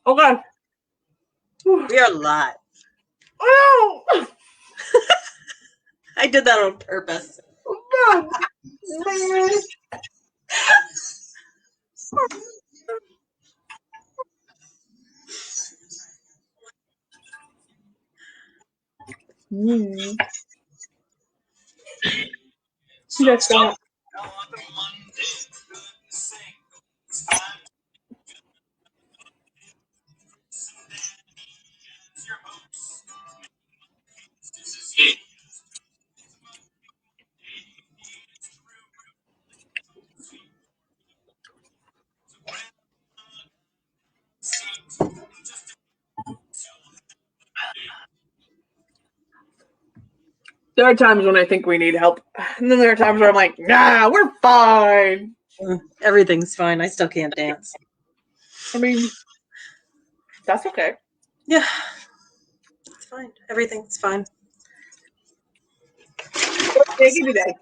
Oh God. We are live. Oh no. I did that on purpose. Oh, God. Just don't. There are times when I think we need help, and then there are times where I'm like, nah, we're fine. Everything's fine. I still can't dance. I mean, that's okay. Yeah. It's fine. Everything's fine. What's making today?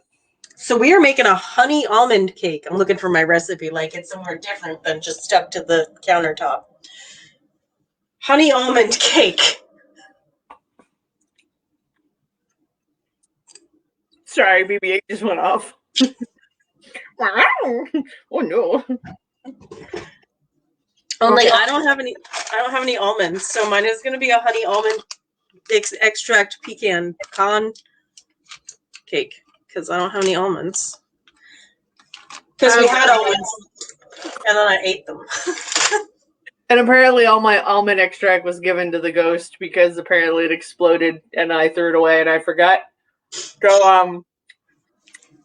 So we are making a honey almond cake. I'm looking for my recipe, like it's somewhere different than just stuck to the countertop. Honey almond cake. Sorry, BB-8 just went off. Oh no. Only I don't have any almonds, so mine is going to be a honey almond extract pecan cake because I don't have any almonds. Because we had almonds and then I ate them. And apparently all my almond extract was given to the ghost because apparently it exploded and I threw it away and I forgot. So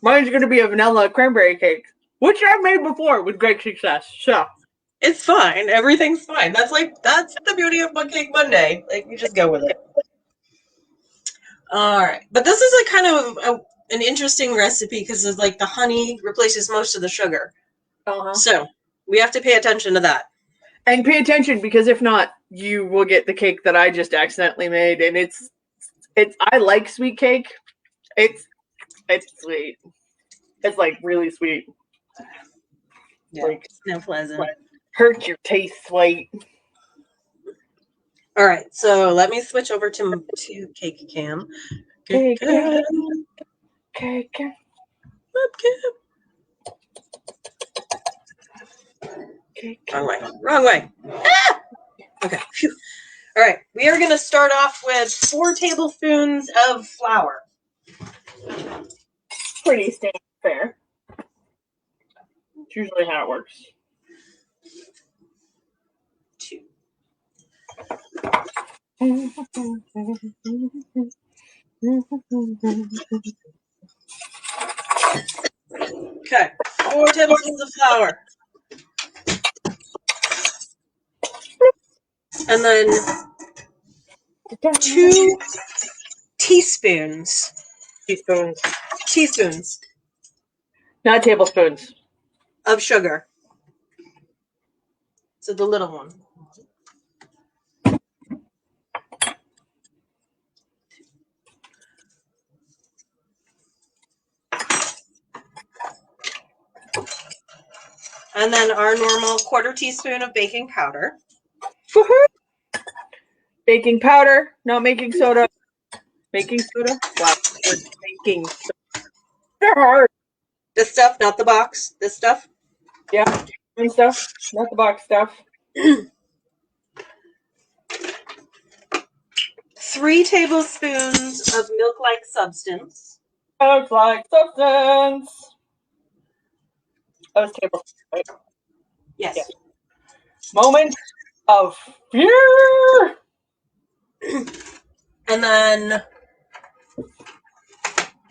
mine's gonna be a vanilla cranberry cake, which I've made before with great success. So it's fine. Everything's fine. That's the beauty of One Cake Monday. Like you just go with it. All right, but this is kind of an interesting recipe because it's like the honey replaces most of the sugar. So we have to pay attention to that. And pay attention because if not, you will get the cake that I just accidentally made, and it's. I like sweet cake. It's sweet. It's like really sweet. Yeah, like no pleasant. Like, hurt your taste sweet. All right, so let me switch over to Cake Cam. Cake Cam. Cake Cam. Wrong way. Ah! Okay. All right. We are going to start off with 4 tablespoons of flour. Pretty standard fare. It's usually how it works. 2. Okay. 4 tablespoons of flour. And then 2 teaspoons. Teaspoons. Not tablespoons. Of sugar. So the little one. And then our normal 1/4 teaspoon of baking powder. Baking powder, not baking soda. Baking soda? Wow. Baking soda. They're hard. This stuff, not the box. This stuff? Yeah. And stuff, not the box stuff. 3 tablespoons of milk-like substance. Milk-like substance. Those tablespoons, right? Yes. Moment of fear. And then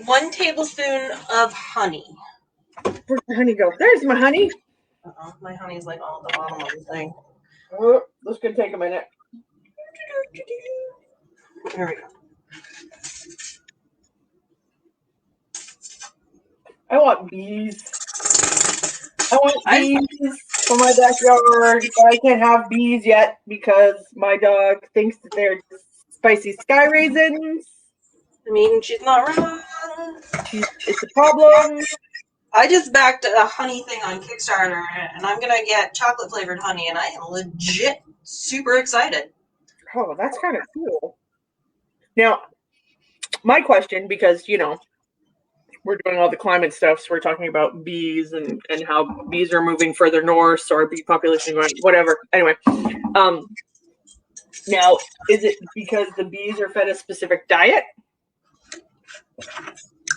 1 tablespoon of honey. Where'd the honey go? There's my honey. My honey's like all at the bottom of the thing. Oh, this could take a minute. There we go. I want bees. I want bees for my backyard, but I can't have bees yet because my dog thinks that they're spicy sky raisins. I mean, she's not wrong. It's a problem. I just backed a honey thing on Kickstarter, and I'm gonna get chocolate flavored honey, and I am legit super excited. Oh, that's kind of cool. Now, my question, because we're doing all the climate stuff, so we're talking about bees and how bees are moving further north, or bee population going, whatever. Anyway, now, is it because the bees are fed a specific diet?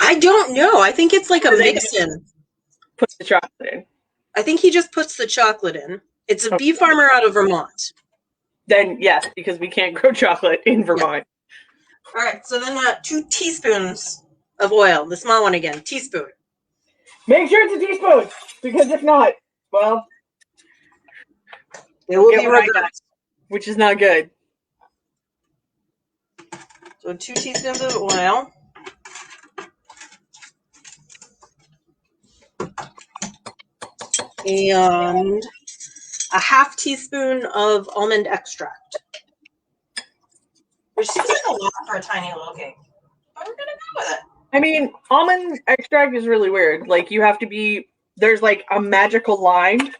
I don't know. I think it's like a mix-in. Put the chocolate in. I think he just puts the chocolate in. It's a bee farmer out of Vermont. Then yes, because we can't grow chocolate in Vermont. Yeah. All right, so then 2 teaspoons of oil. The small one again, teaspoon. Make sure it's a teaspoon, because if not, well, it will be reversed, which is not good. So 2 teaspoons of oil. And a half teaspoon of almond extract. Which seems like a lot for a tiny little cake. But we're going to go with it. I mean, almond extract is really weird. Like, you have to be, there's like a magical line.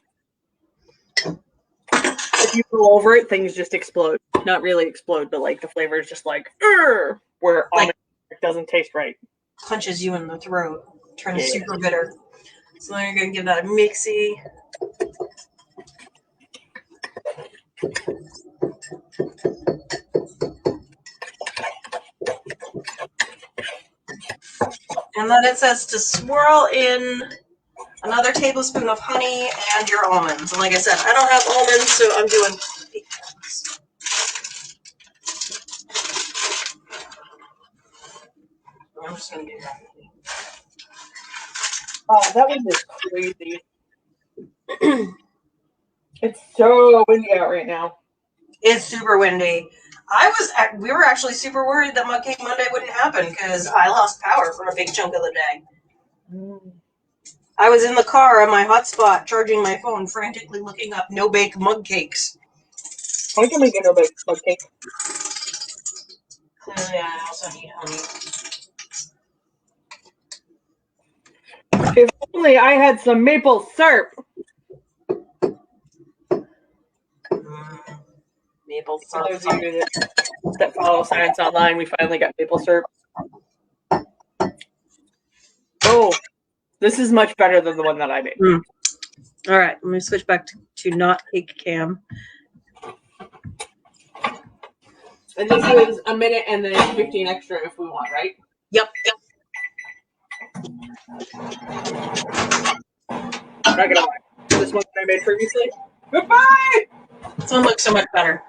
If you go over it, things just explode. Not really explode, but like the flavor is just like, where almond extract doesn't taste right. Punches you in the throat. Turns super bitter. So then you're going to give that a mixy. And then it says to swirl in another tablespoon of honey and your almonds. And like I said, I don't have almonds, so I'm doing pecans. I'm just going to do that. Oh, that one is crazy. It's so windy out right now. It's super windy. We were actually super worried that Mug Cake Monday wouldn't happen because I lost power for a big chunk of the day. I was in the car on my hotspot charging my phone, frantically looking up no-bake mug cakes. I can make a no-bake mug cake. Clearly, I also need honey. If only I had some maple syrup. Maple syrup. For those of you that follow Science Online, we finally got maple syrup. Oh, this is much better than the one that I made. All right, let me switch back to not cake cam. And this is a minute and then 15 extra if we want, right? Yep. Not gonna lie. This one that I made previously. Goodbye! This one looks so much better.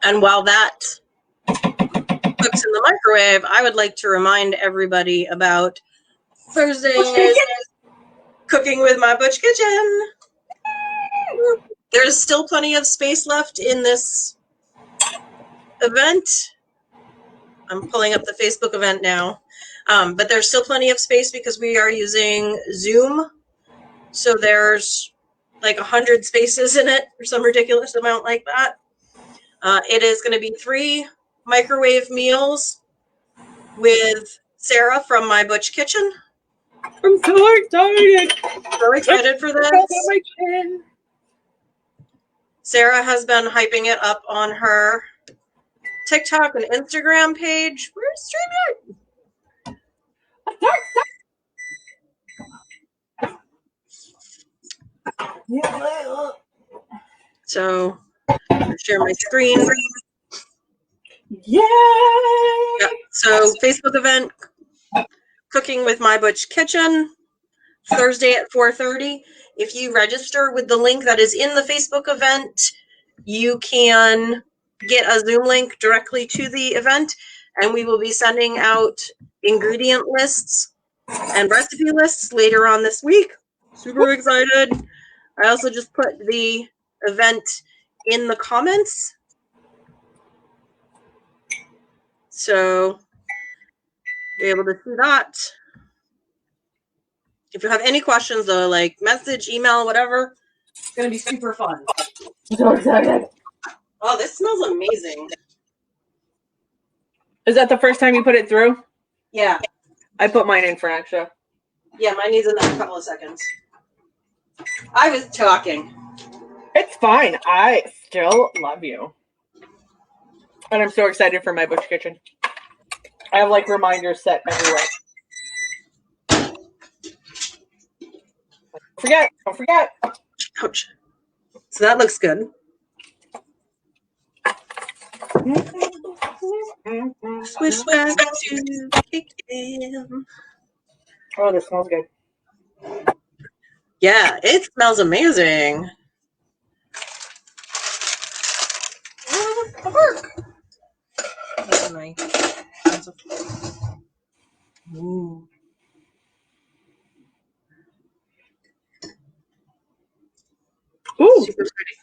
And while that cooks in the microwave, I would like to remind everybody about Thursday's Cooking with My Butch Kitchen. There's still plenty of space left in this event. I'm pulling up the Facebook event now. But there's still plenty of space because we are using Zoom. So there's like 100 spaces in it or some ridiculous amount like that. It is going to be 3 microwave meals with Sarah from My Butch Kitchen. I'm so excited. So excited for this. My chin. Sarah has been hyping it up on her TikTok and Instagram page. Where's StreamYard? So, I'll share my screen. Yay! Yeah. So, Facebook event, Cooking with My Butch Kitchen, Thursday at 4:30. If you register with the link that is in the Facebook event, you can get a Zoom link directly to the event, and we will be sending out ingredient lists and recipe lists later on this week. Super excited. I also just put the event in the comments. So you're able to see that. If you have any questions, though, like message, email, whatever, it's going to be super fun. I'm so excited. Oh, this smells amazing. Is that the first time you put it through? Yeah. I put mine in for extra. Yeah, mine needs another couple of seconds. I was talking. It's fine. I still love you. And I'm so excited for my Butch Kitchen. I have like reminders set everywhere. Don't forget. Ouch. So that looks good. Swish back to kitchen. Oh, this smells good. Yeah, it smells amazing. Ooh. Ooh, Super pretty.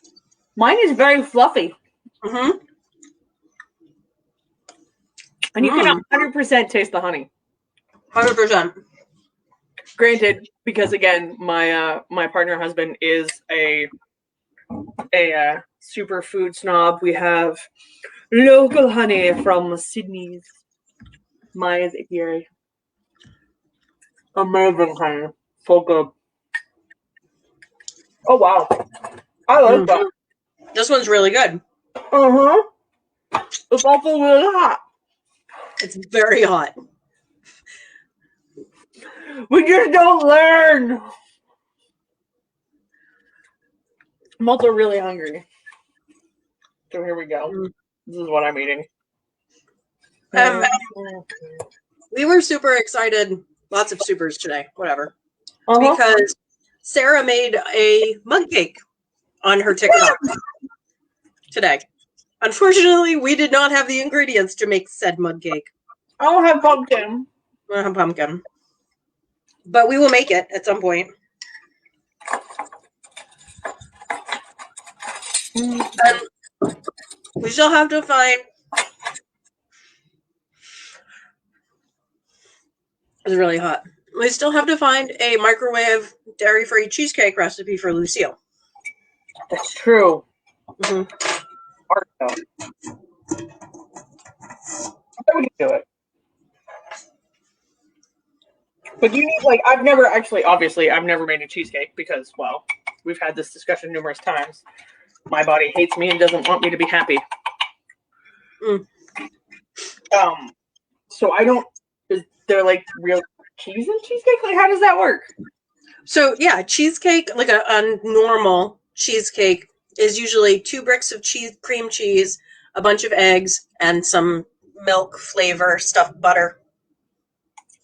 mine is very fluffy. Mm-hmm. And you can 100% taste the honey. 100%. Granted, because again, my partner husband is a super food snob. We have local honey from Sydney's. Maya's apiary. Amazing honey. So good. Oh wow. I like that. This one's really good. Uh-huh. It's also really hot. It's very hot. We just don't learn. I'm also really hungry. So here we go. This is what I'm eating. We were super excited. Lots of supers today. Whatever. Because Sarah made a mug cake on her TikTok today. Unfortunately, we did not have the ingredients to make said mug cake. I don't have pumpkin. I don't have pumpkin. But we will make it at some point. And we still have to find... It's really hot. We still have to find a microwave dairy-free cheesecake recipe for Lucille. That's true. Mm-hmm. Hard though. We can do it. But you need I've never made a cheesecake because, well, we've had this discussion numerous times. My body hates me and doesn't want me to be happy. So I don't. Is there real cheese in cheesecake? How does that work? So yeah, cheesecake, like a normal cheesecake, is usually 2 bricks of cream cheese, a bunch of eggs, and some milk flavor, stuffed butter.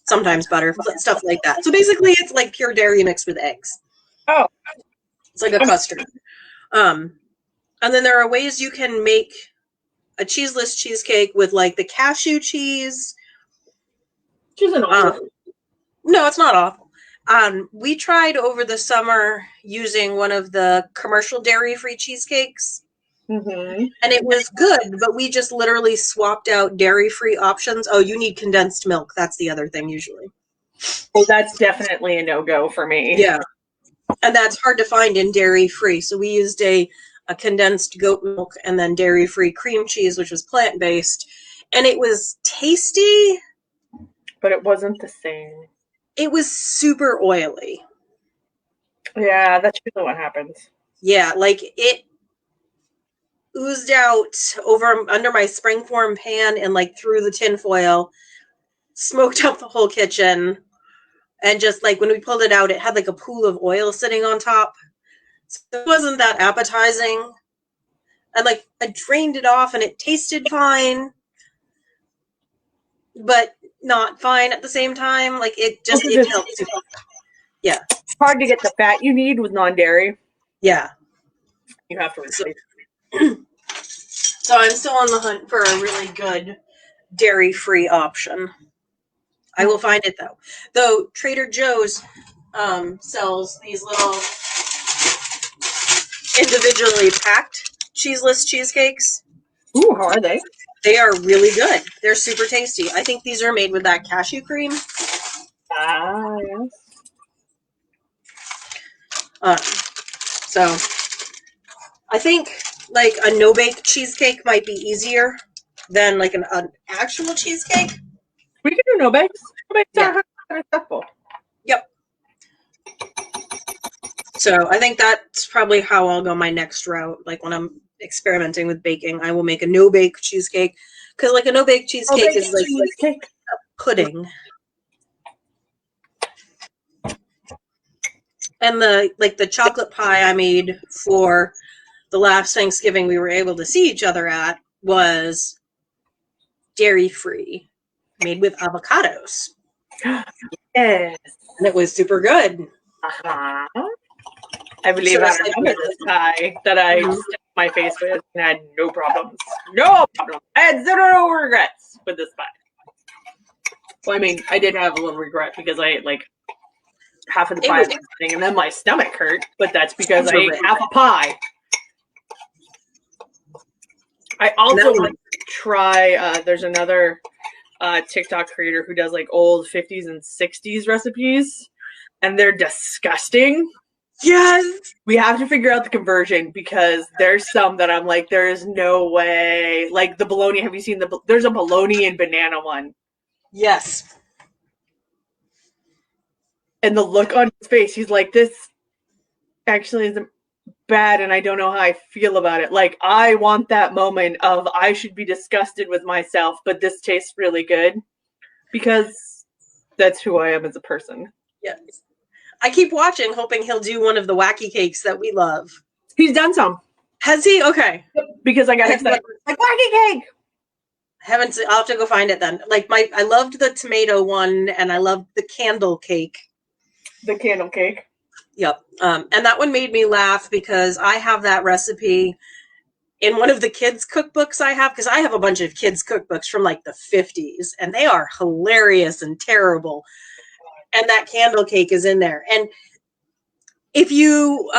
Sometimes butter, stuff like that. So basically, it's like pure dairy mixed with eggs. Oh, it's like a custard. And then there are ways you can make a cheeseless cheesecake with the cashew cheese. Which isn't awful. No, it's not awful. We tried over the summer using one of the commercial dairy-free cheesecakes. Mm-hmm. And it was good, but we just literally swapped out dairy-free options. Oh, you need condensed milk. That's the other thing usually. Well, that's definitely a no-go for me. Yeah. And that's hard to find in dairy-free. So we used a condensed goat milk and then dairy-free cream cheese, which was plant-based. And it was tasty. But it wasn't the same. It was super oily. Yeah, that's usually what happens. Yeah, it oozed out under my springform pan and through the tin foil, smoked up the whole kitchen, and just when we pulled it out, it had a pool of oil sitting on top. So it wasn't that appetizing. And I drained it off and it tasted fine, but not fine at the same time. It helps. Yeah. It's hard to get the fat you need with non-dairy. Yeah. You have to replace. So I'm still on the hunt for a really good dairy-free option. I will find it though. Though Trader Joe's sells these little individually packed cheeseless cheesecakes. Ooh, how are they? They are really good. They're super tasty. I think these are made with that cashew cream. Ah, yes. So I think a no-bake cheesecake might be easier than like an actual cheesecake. We can do no bakes. No bakes Yeah. are acceptable. Yep. So I think that's probably how I'll go my next route. Like when I'm experimenting with baking, I will make a no-bake cheesecake. Because like a no-bake cheesecake is like cheesecake. pudding. And the chocolate pie I made for the last Thanksgiving we were able to see each other at was dairy-free, made with avocados. Yes. And it was super good. Uh-huh. I believe I remember this pie that I stuck my face with and had no problems. No problem. I had zero regrets with this pie. Well, I mean, I did have a little regret because I ate like half of the pie and then my stomach hurt, but that's because I ate half a pie. I also want to try, there's another TikTok creator who does like old 50s and 60s recipes, and they're disgusting. Yes. We have to figure out the conversion because there's some that I'm like, there is no way. Like the bologna, have you seen there's a bologna and banana one. Yes. And the look on his face, he's like, this actually isn't bad and I don't know how I feel about it. Like, I want that moment of I should be disgusted with myself, but this tastes really good because that's who I am as a person. Yes. I keep watching, hoping he'll do one of the wacky cakes that we love. He's done some. Has he? Okay. Because I got excited. Like, wacky cake! I'll have to go find it then. Like I loved the tomato one and I loved the candle cake. The candle cake. Yep. And that one made me laugh because I have that recipe in one of the kids' cookbooks I have, because I have a bunch of kids' cookbooks from like the 50s, and they are hilarious and terrible. And that candle cake is in there. And if you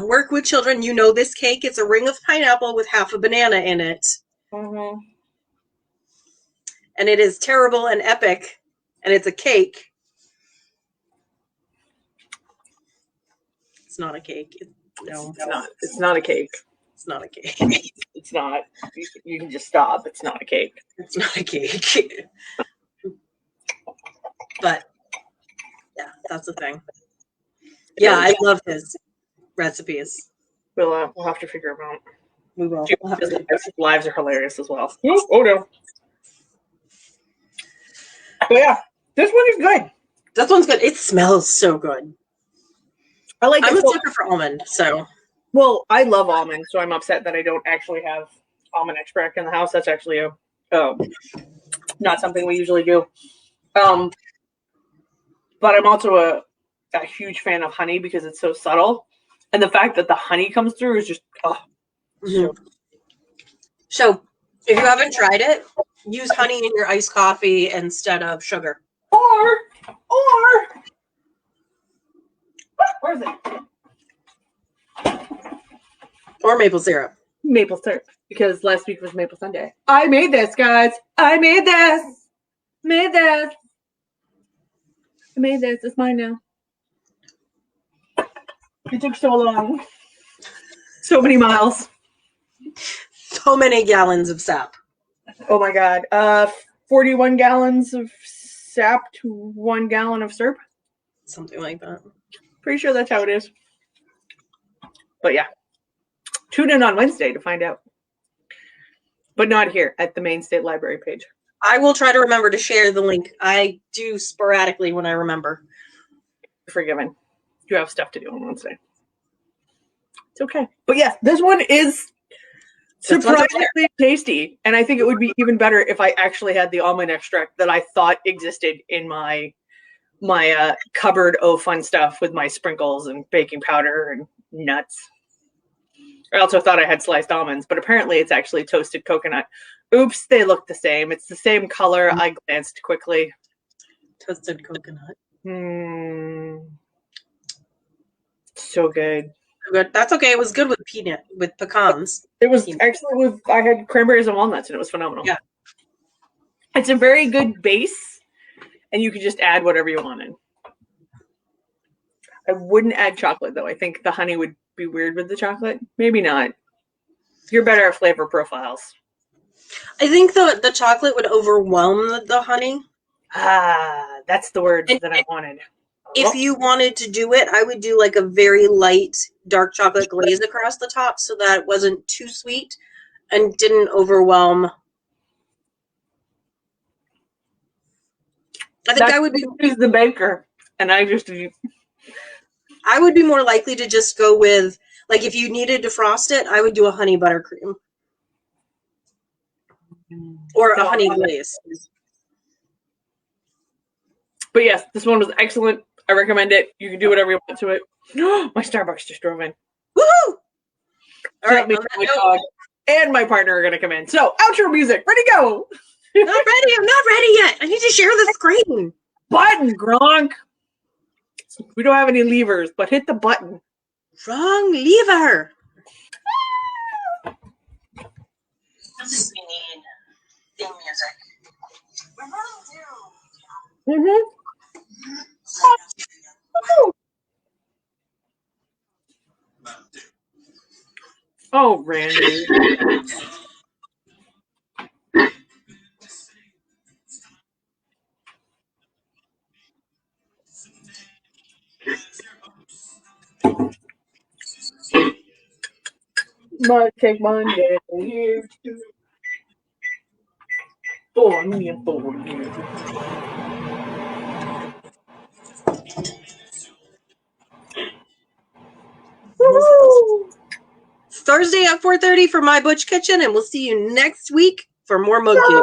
work with children, you know this cake. It's a ring of pineapple with half a banana in it. Mm-hmm. And it is terrible and epic. And it's a cake. It's not a cake. No, it's not. It's not a cake. It's not a cake. It's not. You can just stop. It's not a cake. It's not a cake. But yeah, that's the thing. Yeah, I love his recipes. We'll have to figure them out. We will. Lives are hilarious as well. Oh no. But yeah, this one is good. This one's good. It smells so good. I'm a sucker for almond, so. Well, I love almond, so I'm upset that I don't actually have almond extract in the house. That's actually not something we usually do. But I'm also a huge fan of honey because it's so subtle, and the fact that the honey comes through is just So, if you haven't tried it, use honey in your iced coffee instead of sugar. Or where is it? Or maple syrup. Maple syrup, because last week was Maple Sunday. I made this, guys. I made this. I made this. It's mine now. It took so long. So many miles. So many gallons of sap. Oh my god. 41 gallons of sap to 1 gallon of syrup. Something like that. Pretty sure that's how it is. But yeah. Tune in on Wednesday to find out. But not here at the Maine State Library page. I will try to remember to share the link. I do sporadically when I remember. Forgiven. You have stuff to do on Wednesday. It's okay. But yes, this one is surprisingly tasty. And I think it would be even better if I actually had the almond extract that I thought existed in my cupboard fun stuff with my sprinkles and baking powder and nuts. I also thought I had sliced almonds, but apparently it's actually toasted coconut. Oops, they look the same. It's the same color. I glanced quickly. Toasted coconut. So good. Good. That's okay. It was good with pecans. It was actually I had cranberries and walnuts, and it was phenomenal. Yeah. It's a very good base, and you can just add whatever you want in. I wouldn't add chocolate, though. I think the honey would be weird with the chocolate. Maybe not. You're better at flavor profiles. I think the chocolate would overwhelm the honey. Ah, that's the word that I wanted. If you wanted to do it, I would do like a very light dark chocolate glaze across the top so that it wasn't too sweet and didn't overwhelm. I think I would be the baker, and I would be more likely to just go with, like, if you needed to frost it, I would do a honey buttercream or a honey glaze. But yes, this one was excellent. I recommend it. You can do whatever you want to it. My Starbucks just drove in. Woohoo! All right, my dog and my partner are going to come in. So, outro music. Ready, go. Not ready. I'm not ready yet. I need to share the screen. Button, Gronk. We don't have any levers, but hit the button. Wrong lever. This we need theme music. We really do. Oh, Randy. Might take Monday. Here too. For me and for you. Woo! Thursday at 4:30 for My Butch Kitchen, and we'll see you next week for more mug cake.